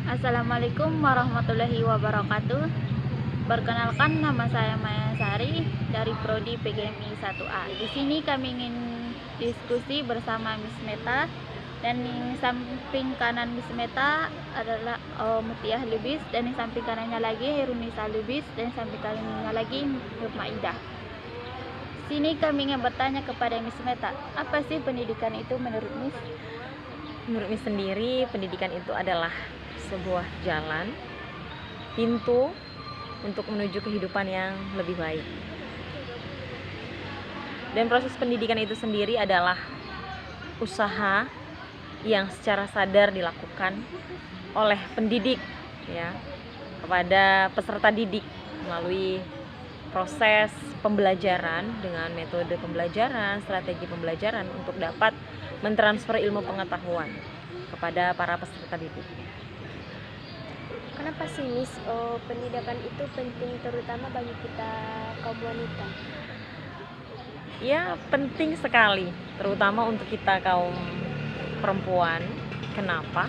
Assalamualaikum warahmatullahi wabarakatuh. Perkenalkan, nama saya Maya Sari dari Prodi PGMI 1A. Di sini kami ingin diskusi bersama Miss Meta, dan di samping kanan Miss Meta adalah Mutiah Lubis, dan di samping kanannya lagi Herunisa Lubis, dan di samping kanannya lagi Nur Maidah. Sini kami ingin bertanya kepada Miss Meta, apa sih pendidikan itu menurut Miss? Menurut Miss sendiri, pendidikan itu adalah sebuah jalan, pintu untuk menuju kehidupan yang lebih baik. Dan proses pendidikan itu sendiri adalah usaha yang secara sadar dilakukan oleh pendidik ya kepada peserta didik melalui proses pembelajaran dengan metode pembelajaran, strategi pembelajaran untuk dapat mentransfer ilmu pengetahuan kepada para peserta didik. Kenapa sih Miss pendidikan itu penting terutama bagi kita kaum wanita? Ya, penting sekali, terutama untuk kita kaum perempuan. Kenapa?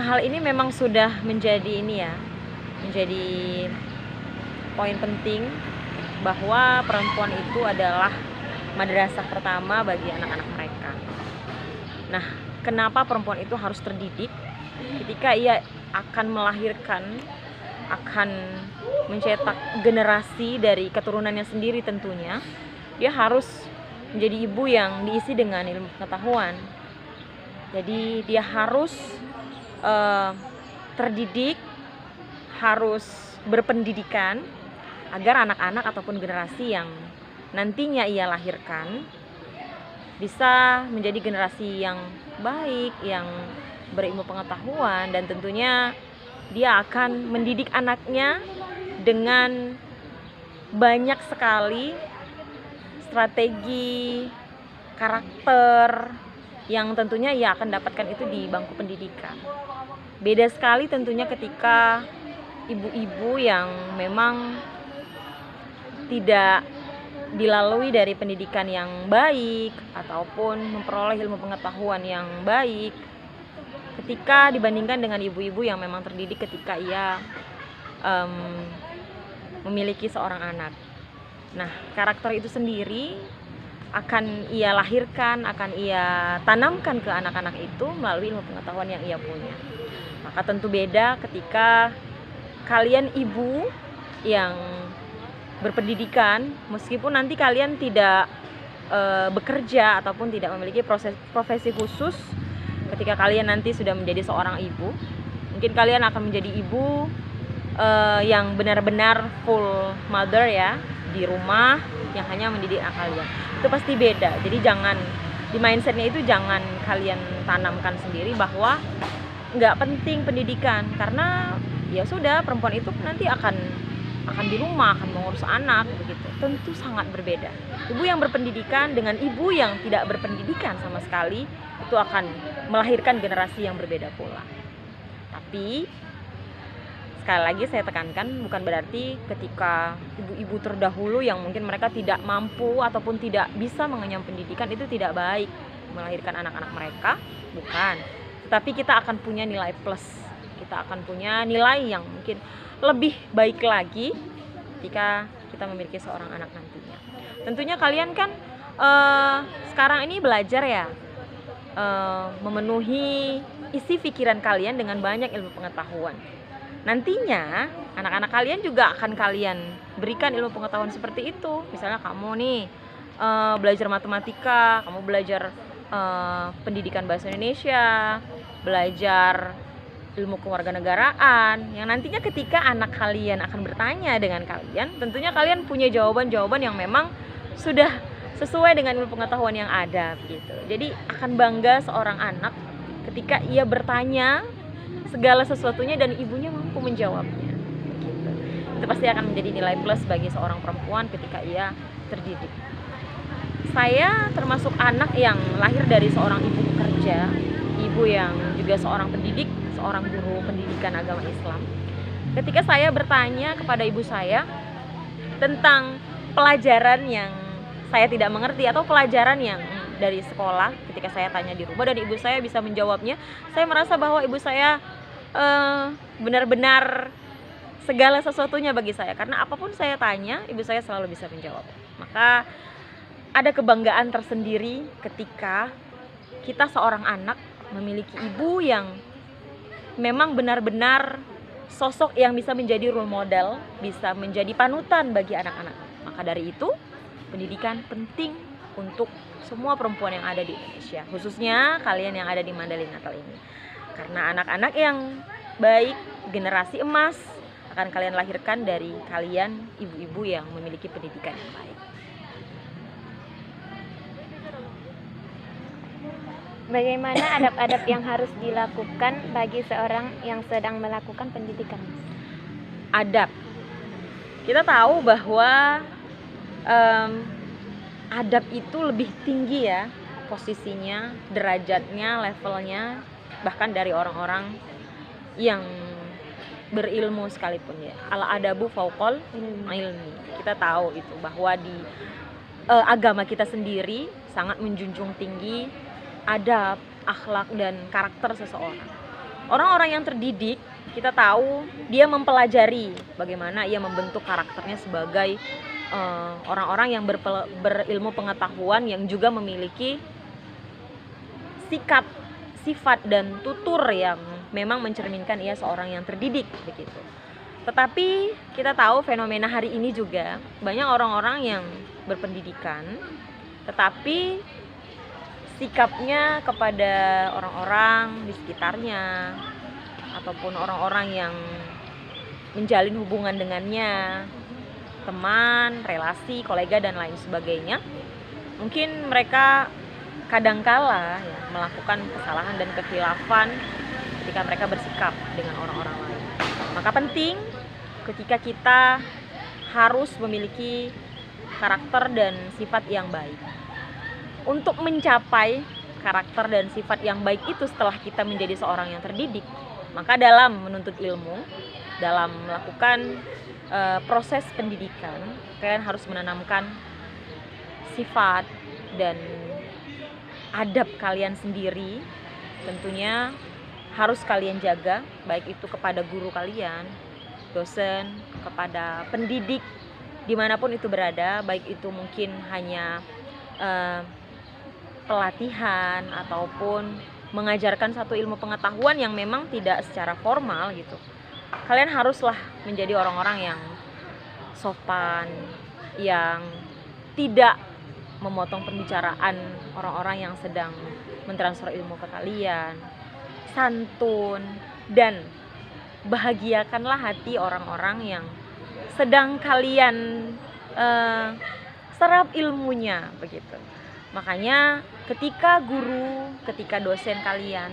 Hal ini memang sudah menjadi menjadi poin penting bahwa perempuan itu adalah madrasah pertama bagi anak-anak mereka. Nah, kenapa perempuan itu harus terdidik? Ketika ia akan melahirkan, akan mencetak generasi dari keturunannya sendiri, tentunya dia harus menjadi ibu yang diisi dengan ilmu pengetahuan. Jadi dia harus terdidik, harus berpendidikan agar anak-anak ataupun generasi yang nantinya ia lahirkan bisa menjadi generasi yang baik, yang berilmu pengetahuan, dan tentunya dia akan mendidik anaknya dengan banyak sekali strategi karakter yang tentunya ia akan dapatkan itu di bangku pendidikan. Beda sekali tentunya ketika ibu-ibu yang memang tidak dilalui dari pendidikan yang baik ataupun memperoleh ilmu pengetahuan yang baik ketika dibandingkan dengan ibu-ibu yang memang terdidik ketika ia memiliki seorang anak. Nah, karakter itu sendiri akan ia lahirkan, akan ia tanamkan ke anak-anak itu melalui ilmu pengetahuan yang ia punya. Maka tentu beda ketika kalian ibu yang berpendidikan, meskipun nanti kalian tidak bekerja ataupun tidak memiliki profesi khusus. Ketika kalian nanti sudah menjadi seorang ibu, mungkin kalian akan menjadi ibu yang benar-benar full mother ya, di rumah yang hanya mendidik anak kalian. Itu pasti beda. Jadi jangan, di mindsetnya itu jangan kalian tanamkan sendiri bahwa nggak penting pendidikan, karena ya sudah, perempuan itu nanti akan di rumah, akan mengurus anak begitu. Tentu sangat berbeda. Ibu yang berpendidikan dengan ibu yang tidak berpendidikan sama sekali itu akan melahirkan generasi yang berbeda pula. Tapi sekali lagi saya tekankan, bukan berarti ketika ibu-ibu terdahulu yang mungkin mereka tidak mampu ataupun tidak bisa mengenyam pendidikan itu tidak baik melahirkan anak-anak mereka, bukan. Tetapi kita akan punya nilai plus, kita akan punya nilai yang mungkin lebih baik lagi ketika kita memiliki seorang anak nantinya. Tentunya kalian kan sekarang ini belajar ya, memenuhi isi pikiran kalian dengan banyak ilmu pengetahuan. Nantinya anak-anak kalian juga akan kalian berikan ilmu pengetahuan seperti itu. Misalnya kamu nih belajar matematika, kamu belajar pendidikan bahasa Indonesia, belajar ilmu kewarganegaraan, yang nantinya ketika anak kalian akan bertanya dengan kalian, tentunya kalian punya jawaban-jawaban yang memang sudah sesuai dengan ilmu pengetahuan yang ada gitu. Jadi akan bangga seorang anak ketika ia bertanya segala sesuatunya dan ibunya mampu menjawabnya gitu. Itu pasti akan menjadi nilai plus bagi seorang perempuan ketika ia terdidik. Saya termasuk anak yang lahir dari seorang ibu pekerja, ibu yang juga seorang pendidik, seorang guru pendidikan agama Islam. Ketika saya bertanya kepada ibu saya tentang pelajaran yang saya tidak mengerti atau pelajaran yang dari sekolah ketika saya tanya di rumah dan ibu saya bisa menjawabnya, saya merasa bahwa ibu saya benar-benar segala sesuatunya bagi saya, karena apapun saya tanya ibu saya selalu bisa menjawab. Maka ada kebanggaan tersendiri ketika kita seorang anak memiliki ibu yang memang benar-benar sosok yang bisa menjadi role model, bisa menjadi panutan bagi anak-anak. Maka dari itu, pendidikan penting untuk semua perempuan yang ada di Indonesia, khususnya kalian yang ada di Mandailing Natal ini. Karena anak-anak yang baik, generasi emas akan kalian lahirkan dari kalian ibu-ibu yang memiliki pendidikan yang baik. Bagaimana adab-adab yang harus dilakukan bagi seorang yang sedang melakukan pendidikan? Adab. Kita tahu bahwa adab itu lebih tinggi ya posisinya, derajatnya, levelnya, bahkan dari orang-orang yang berilmu sekalipun ya. Al adabu fauqal ilmi. Kita tahu itu bahwa di agama kita sendiri sangat menjunjung tinggi adab, akhlak dan karakter seseorang. Orang-orang yang terdidik, kita tahu dia mempelajari bagaimana ia membentuk karakternya sebagai orang-orang yang berilmu pengetahuan yang juga memiliki sikap, sifat dan tutur yang memang mencerminkan ia seorang yang terdidik begitu. Tetapi kita tahu fenomena hari ini juga banyak orang-orang yang berpendidikan tetapi sikapnya kepada orang-orang di sekitarnya ataupun orang-orang yang menjalin hubungan dengannya, teman, relasi, kolega dan lain sebagainya, mungkin mereka kadangkala ya, melakukan kesalahan dan kekhilafan ketika mereka bersikap dengan orang-orang lain. Maka penting ketika kita harus memiliki karakter dan sifat yang baik. Untuk mencapai karakter dan sifat yang baik itu setelah kita menjadi seorang yang terdidik, maka dalam menuntut ilmu, dalam melakukan proses pendidikan, kalian harus menanamkan sifat dan adab kalian sendiri. Tentunya harus kalian jaga, baik itu kepada guru kalian, dosen, kepada pendidik dimanapun itu berada, baik itu mungkin hanya pelatihan ataupun mengajarkan satu ilmu pengetahuan yang memang tidak secara formal gitu. Kalian haruslah menjadi orang-orang yang sopan, yang tidak memotong pembicaraan orang-orang yang sedang mentransfer ilmu ke kalian, santun, dan bahagiakanlah hati orang-orang yang sedang kalian serap ilmunya begitu. Makanya ketika guru, ketika dosen kalian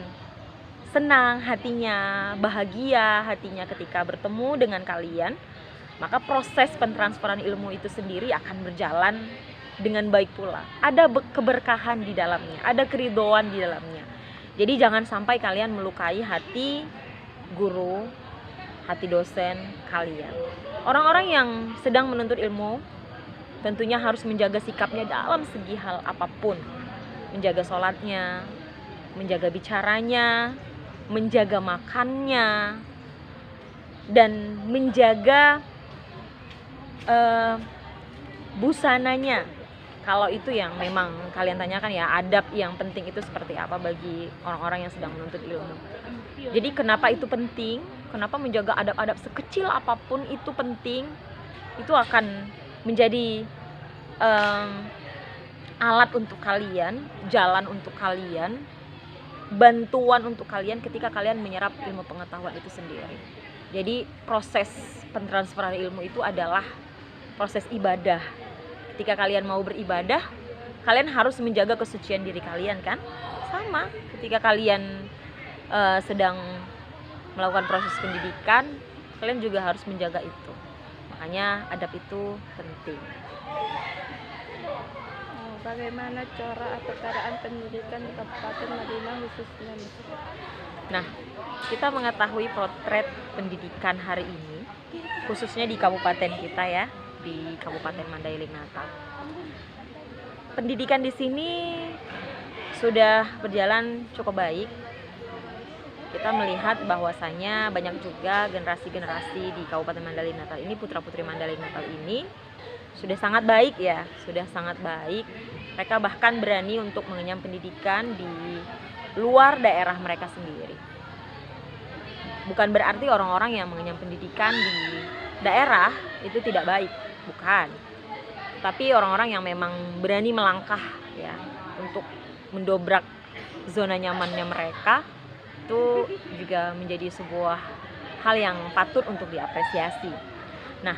senang hatinya, bahagia hatinya ketika bertemu dengan kalian, maka proses pentransferan ilmu itu sendiri akan berjalan dengan baik pula. Ada keberkahan di dalamnya, ada keridhaan di dalamnya. Jadi jangan sampai kalian melukai hati guru, hati dosen kalian. Orang-orang yang sedang menuntut ilmu tentunya harus menjaga sikapnya dalam segi hal apapun. Menjaga sholatnya, menjaga bicaranya, menjaga makannya, dan menjaga busananya. Kalau itu yang memang kalian tanyakan ya, adab yang penting itu seperti apa bagi orang-orang yang sedang menuntut ilmu. Jadi kenapa itu penting? Kenapa menjaga adab-adab sekecil apapun itu penting? Itu akan menjadi alat untuk kalian, jalan untuk kalian, bantuan untuk kalian ketika kalian menyerap ilmu pengetahuan itu sendiri. Jadi proses pentransferan ilmu itu adalah proses ibadah. Ketika kalian mau beribadah, kalian harus menjaga kesucian diri kalian kan? Sama ketika kalian sedang melakukan proses pendidikan, kalian juga harus menjaga itu. Makanya adab itu penting. Bagaimana cara atau keadaan pendidikan di Kabupaten Madinah khususnya? Nah, kita mengetahui potret pendidikan hari ini, khususnya di kabupaten kita ya, di Kabupaten Mandailing Natal. Pendidikan di sini sudah berjalan cukup baik. Kita melihat bahwasanya banyak juga generasi-generasi di Kabupaten Mandailing Natal ini, putra-putri Mandailing Natal ini sudah sangat baik ya, sudah sangat baik. Mereka bahkan berani untuk mengenyam pendidikan di luar daerah mereka sendiri. Bukan berarti orang-orang yang mengenyam pendidikan di daerah itu tidak baik, bukan. Tapi orang-orang yang memang berani melangkah ya untuk mendobrak zona nyamannya mereka, itu juga menjadi sebuah hal yang patut untuk diapresiasi. Nah,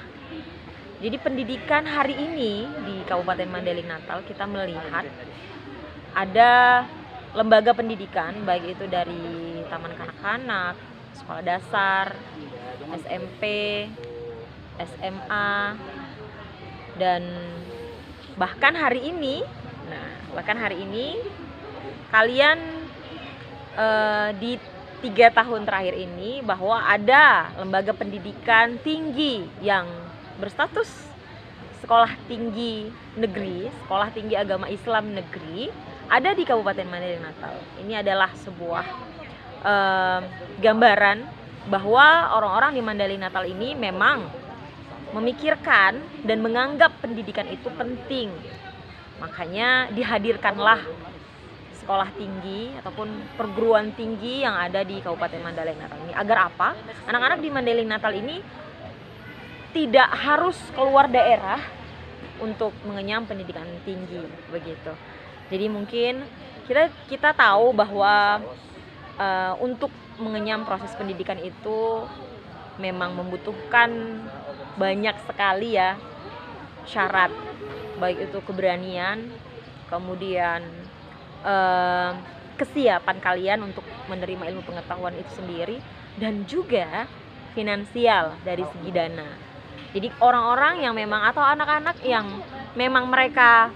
jadi pendidikan hari ini di Kabupaten Mandailing Natal kita melihat ada lembaga pendidikan, baik itu dari taman kanak-kanak, sekolah dasar, SMP, SMA, dan bahkan hari ini kalian di 3 tahun terakhir ini bahwa ada lembaga pendidikan tinggi yang berstatus sekolah tinggi negeri, sekolah tinggi agama Islam negeri ada di Kabupaten Mandailing Natal. Ini adalah sebuah gambaran bahwa orang-orang di Mandailing Natal ini memang memikirkan dan menganggap pendidikan itu penting. Makanya dihadirkanlah sekolah tinggi ataupun perguruan tinggi yang ada di Kabupaten Mandailing Natal ini. Agar apa? Anak-anak di Mandailing Natal ini tidak harus keluar daerah untuk mengenyam pendidikan tinggi, begitu. Jadi mungkin kita tahu bahwa untuk mengenyam proses pendidikan itu memang membutuhkan banyak sekali ya syarat, baik itu keberanian, kemudian kesiapan kalian untuk menerima ilmu pengetahuan itu sendiri, dan juga finansial dari segi dana. Jadi orang-orang yang memang atau anak-anak yang memang mereka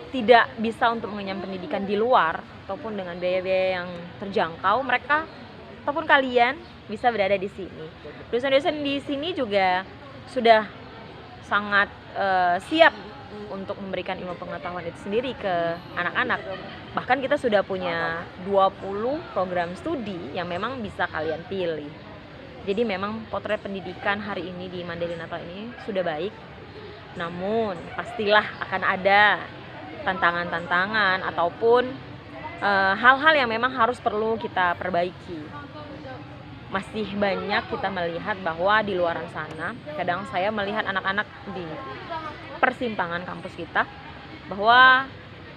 tidak bisa untuk mengenyam pendidikan di luar ataupun dengan biaya-biaya yang terjangkau, mereka ataupun kalian bisa berada di sini. Dosen-dosen di sini juga sudah sangat siap untuk memberikan ilmu pengetahuan itu sendiri ke anak-anak. Bahkan kita sudah punya 20 program studi yang memang bisa kalian pilih. Jadi memang potret pendidikan hari ini di Mandailing Natal ini sudah baik. Namun pastilah akan ada tantangan-tantangan ataupun hal-hal yang memang harus perlu kita perbaiki. Masih banyak kita melihat bahwa di luar sana, kadang saya melihat anak-anak di persimpangan kampus kita, bahwa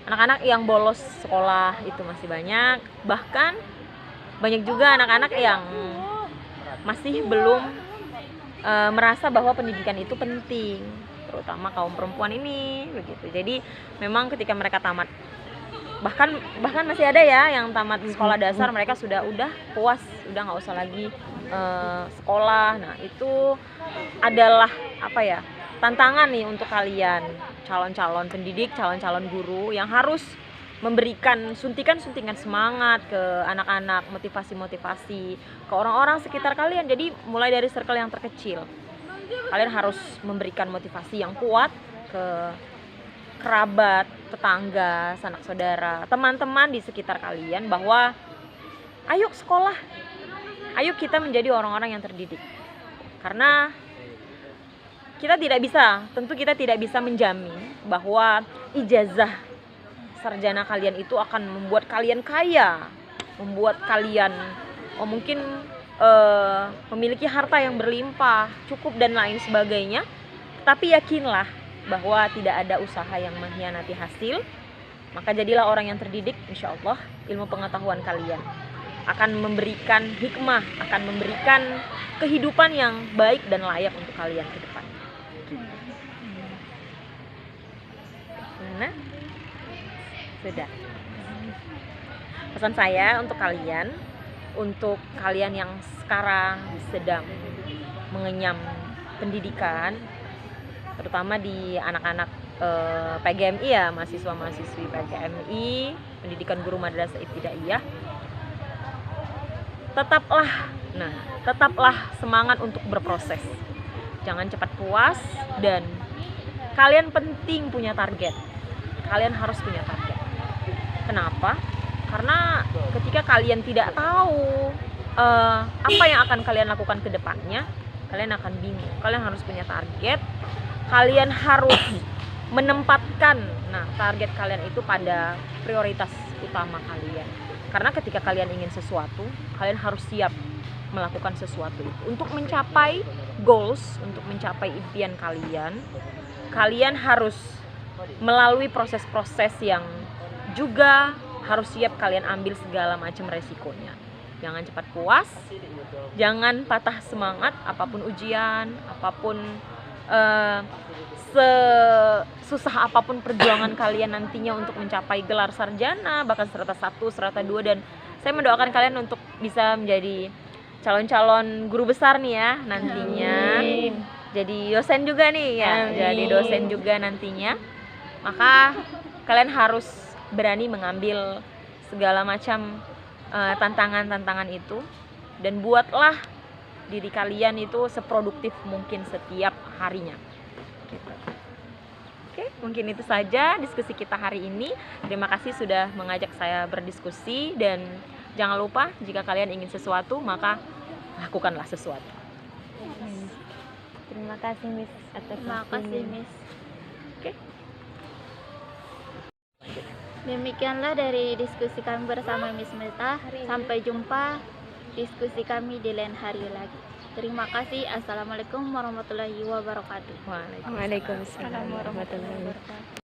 anak-anak yang bolos sekolah itu masih banyak. Bahkan banyak juga anak-anak yang masih belum merasa bahwa pendidikan itu penting, terutama kaum perempuan ini, begitu. Jadi memang ketika mereka tamat, bahkan masih ada ya yang tamat sekolah dasar, mereka sudah puas, udah nggak usah lagi sekolah. Nah itu adalah tantangan nih untuk kalian calon-calon pendidik, calon-calon guru yang harus memberikan suntikan-suntikan semangat ke anak-anak, motivasi-motivasi ke orang-orang sekitar kalian. Jadi mulai dari circle yang terkecil, kalian harus memberikan motivasi yang kuat ke kerabat, tetangga, sanak saudara, teman-teman di sekitar kalian bahwa ayo sekolah, ayo kita menjadi orang-orang yang terdidik. Karena tentu kita tidak bisa menjamin bahwa ijazah sarjana kalian itu akan membuat kalian kaya, membuat kalian mungkin memiliki harta yang berlimpah, cukup dan lain sebagainya. Tapi yakinlah bahwa tidak ada usaha yang mengkhianati hasil. Maka jadilah orang yang terdidik, insya Allah ilmu pengetahuan kalian akan memberikan hikmah, akan memberikan kehidupan yang baik dan layak untuk kalian ke depan. Nah, sudah. Pesan saya untuk kalian yang sekarang sedang mengenyam pendidikan, terutama di anak-anak PGMI ya, mahasiswa-mahasiswi PGMI, pendidikan guru madrasah ibtidaiyah, tetaplah semangat untuk berproses. Jangan cepat puas, dan kalian penting punya target. Kalian harus punya target. Kenapa? Karena ketika kalian tidak tahu apa yang akan kalian lakukan ke depannya, kalian akan bingung. Kalian harus punya target. Kalian harus menempatkan target kalian itu pada prioritas utama kalian. Karena ketika kalian ingin sesuatu, kalian harus siap melakukan sesuatu itu. Untuk mencapai goals, untuk mencapai impian kalian, kalian harus melalui proses-proses yang juga harus siap kalian ambil segala macam resikonya. Jangan cepat puas, jangan patah semangat apapun ujian, apapun sesusah apapun perjuangan kalian nantinya untuk mencapai gelar sarjana, bahkan strata 1, strata 2, dan saya mendoakan kalian untuk bisa menjadi calon-calon guru besar nih ya nantinya. Amin. Jadi dosen juga nih ya, Amin. jadi dosen juga nantinya. Maka kalian harus berani mengambil segala macam tantangan-tantangan itu, dan buatlah diri kalian itu seproduktif mungkin setiap harinya. Gitu. Oke, mungkin itu saja diskusi kita hari ini. Terima kasih sudah mengajak saya berdiskusi, dan jangan lupa jika kalian ingin sesuatu maka lakukanlah sesuatu. Terima kasih Miss atas Terima kasih waktunya. Miss. Oke. Demikianlah dari diskusi kami bersama Miss Meta. Sampai jumpa diskusi kami di lain hari lagi. Terima kasih. Assalamualaikum warahmatullahi wabarakatuh. Waalaikumsalam. Waalaikumsalam warahmatullahi wabarakatuh.